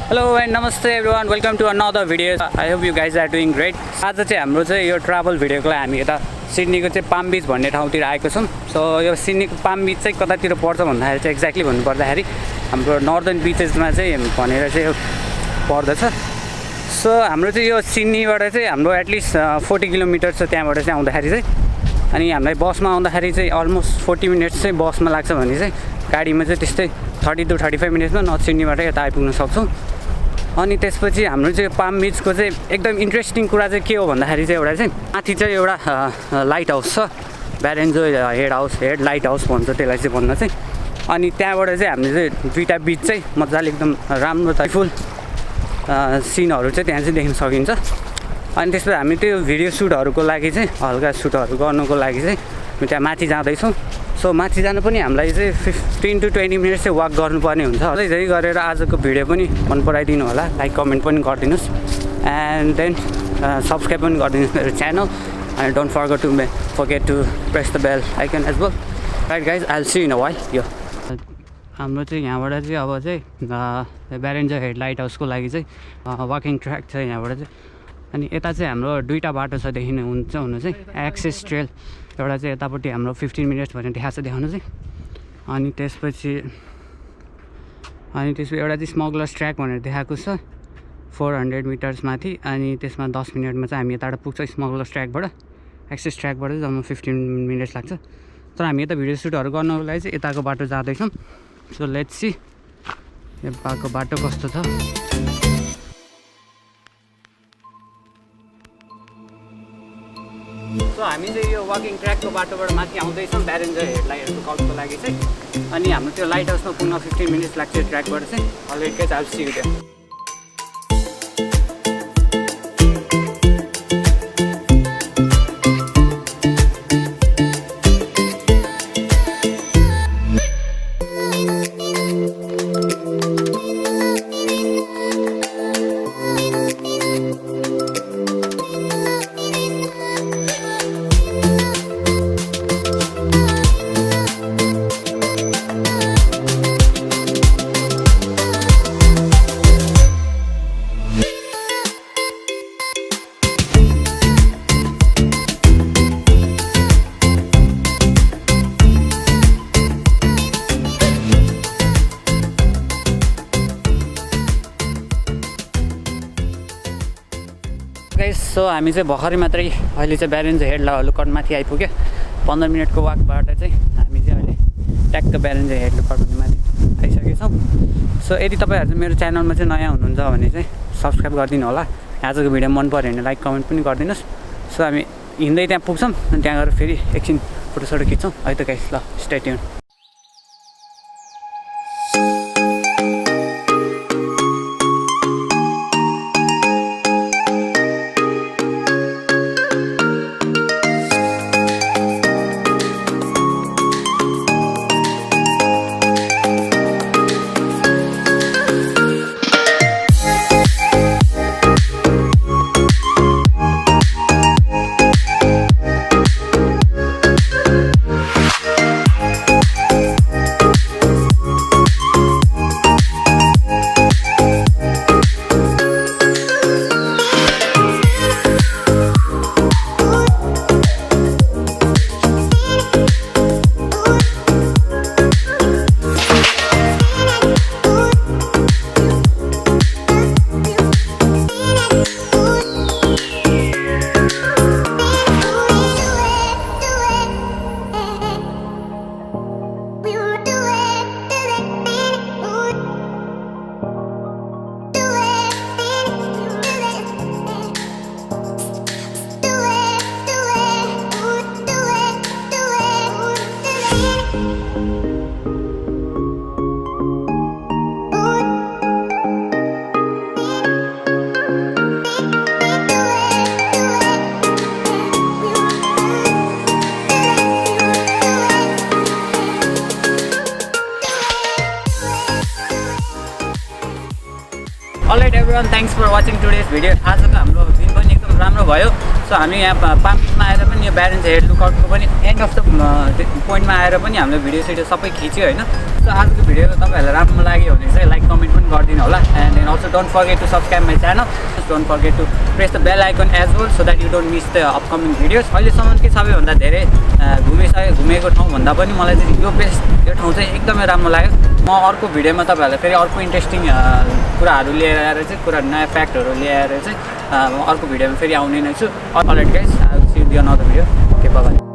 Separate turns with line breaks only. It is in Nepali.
हेलो एन्ड नमस्ते everyone, welcome to another video. I hope you guys are doing great. आज चाहिँ हाम्रो चाहिँ यो ट्राभल भिडियोको लागि हामी यता सिडनीको चाहिँ पाम बिच भन्ने ठाउँतिर आएको छौँ। सो यो सिडनीको पाम बिच चाहिँ कतातिर पर्छ भन्दाखेरि चाहिँ एक्ज्याक्टली भन्नुपर्दाखेरि हाम्रो नर्दर्न बिचेसमा चाहिँ भनेर चाहिँ पर्दछ। सो हाम्रो चाहिँ यो सिडनीबाट चाहिँ हाम्रो एटलिस्ट 40 किलोमिटर छ त्यहाँबाट चाहिँ आउँदाखेरि चाहिँ। अनि हामीलाई बसमा आउँदाखेरि चाहिँ अलमोस्ट 40 मिनट्स चाहिँ बसमा लाग्छ भने चाहिँ गाडीमा चाहिँ त्यस्तै 30 to 35 मिनट्समा नर्थ सिडनीबाट यता आइपुग्न सक्छौँ। अनि त्यसपछि हाम्रो चाहिँ पाम बिचको चाहिँ एकदम इन्ट्रेस्टिङ कुरा चाहिँ के हो भन्दाखेरि चाहिँ एउटा चाहिँ माथि चाहिँ एउटा लाइट हाउस छ, ब्यारेन्जोई हेड लाइट हाउस भन्छ त्यसलाई चाहिँ भन्न चाहिँ। अनि त्यहाँबाट चाहिँ हामीले चाहिँ दुईवटा बिच चाहिँ मजाले एकदम राम्रो फुल सिनहरू चाहिँ त्यहाँ चाहिँ देख्न सकिन्छ। अनि त्यसपछि हामी त्यो भिडियो सुटहरूको लागि चाहिँ हल्का सुटहरू गर्नुको लागि चाहिँ त्यहाँ माथि जाँदैछौँ। सो माथि जानु पनि हामीलाई चाहिँ 15 to 20 मिनट चाहिँ वाक गर्नुपर्ने हुन्छ। त्यही गरेर आजको भिडियो पनि मन पराइदिनु होला, लाइक कमेन्ट पनि गरिदिनुहोस् एन्ड देन सब्सक्राइब पनि गरिदिनुहोस् मेरो channel. And don't forget to press the bell icon as well. Right guys, I will see in a while. यो हाम्रो चाहिँ यहाँबाट चाहिँ अब चाहिँ ब्यारेन्जोई हेड लाइट हाउसको लागि चाहिँ वाकिङ ट्र्याक छ यहाँबाट चाहिँ। अनि यता चाहिँ हाम्रो दुईवटा बाटो छ देखिनु हुन्छ हुनु चाहिँ एक्सेस ट्रेल। एउटा चाहिँ यतापट्टि हाम्रो 15 मिनट्स भनेर देखाएको छ देखाउनु चाहिँ। अनि त्यसपछि एउटा चाहिँ स्मगलर्स ट्र्याक भनेर देखाएको छ 400 मिटर्स माथि। अनि त्यसमा 10 मिनटमा चाहिँ हामी यताबाट पुग्छ स्मगलर्स ट्र्याकबाट। एक्सेस ट्र्याकबाट चाहिँ जम्मा 15 मिनट्स लाग्छ। तर हामी यता भिडियो सुटहरू गर्नको लागि चाहिँ यताको बाटो जाँदैछौँ। सो लेट्स सी यताको बाटो कस्तो छ। सो हामी चाहिँ यो वाकिङ ट्र्याकको बाटोबाट माथि आउँदैछौँ ब्यारेन्जोई हेड लाइट हाउसको लागि चाहिँ। अनि हाम्रो त्यो लाइट हाउसमा पुग्न 15 मिनट्स लाग्छ ट्र्याकबाट चाहिँ। अलरेडी चाहिँ सी त्यहाँ गाइस। सो हामी चाहिँ भर्खरै मात्रै अहिले चाहिँ ब्यारेन्जोई हेड लुकट माथि आइपुग्यो। 15 मिनटको वाकबाट चाहिँ हामी चाहिँ अहिले ट्याक्क ब्यारेन्जोई हेड लुकट भन्ने माथि आइसकेछौँ। सो यदि तपाईँहरू चाहिँ मेरो च्यानलमा चाहिँ नयाँ हुनुहुन्छ भने चाहिँ सब्सक्राइब गरिदिनु होला। आजको भिडियो मन पऱ्यो भने लाइक कमेन्ट पनि गरिदिनुहोस्। सो हामी हिँड्दै त्यहाँ पुग्छौँ अनि त्यहाँ गएर फेरि एकछिन फोटोसोटो खिच्छौँ है त गाइस। ल stay tune. Alright everyone, thanks for watching today's video. आजको हाम्रो दिन पनि एकदम राम्रो भयो। सो हामी यहाँ पाम बिचमा आएर पनि यो ब्यारेन्जोई हेड लुकआउटको पनि एन्ड अफ द पोइन्टमा आएर पनि हामीले भिडियो सिडियो सबै खिच्यो होइन। सो आजको भिडियो तपाईँहरूलाई राम्रो लाग्यो भने चाहिँ लाइक कमेन्ट पनि गरिदिनु होला and then also Also don't forget to subscribe my channel. Don't forget to press the bell icon as well so that you don't miss the upcoming videos. अहिलेसम्म के सबैभन्दा धेरै घुमेको ठाउँ भन्दा पनि मलाई चाहिँ यो ठाउँ चाहिँ एकदमै राम्रो लाग्यो। म अर्को भिडियोमा तपाईहरुलाई फेरि अर्को इन्ट्रेस्टिङ कुराहरु लिएर आएर चाहिँ नयाँ फ्याक्टहरु लिएर चाहिँ अर्को भिडियोमा फेरि आउने नै छु। All right guys, I will C you in another video. Okay, bye bye.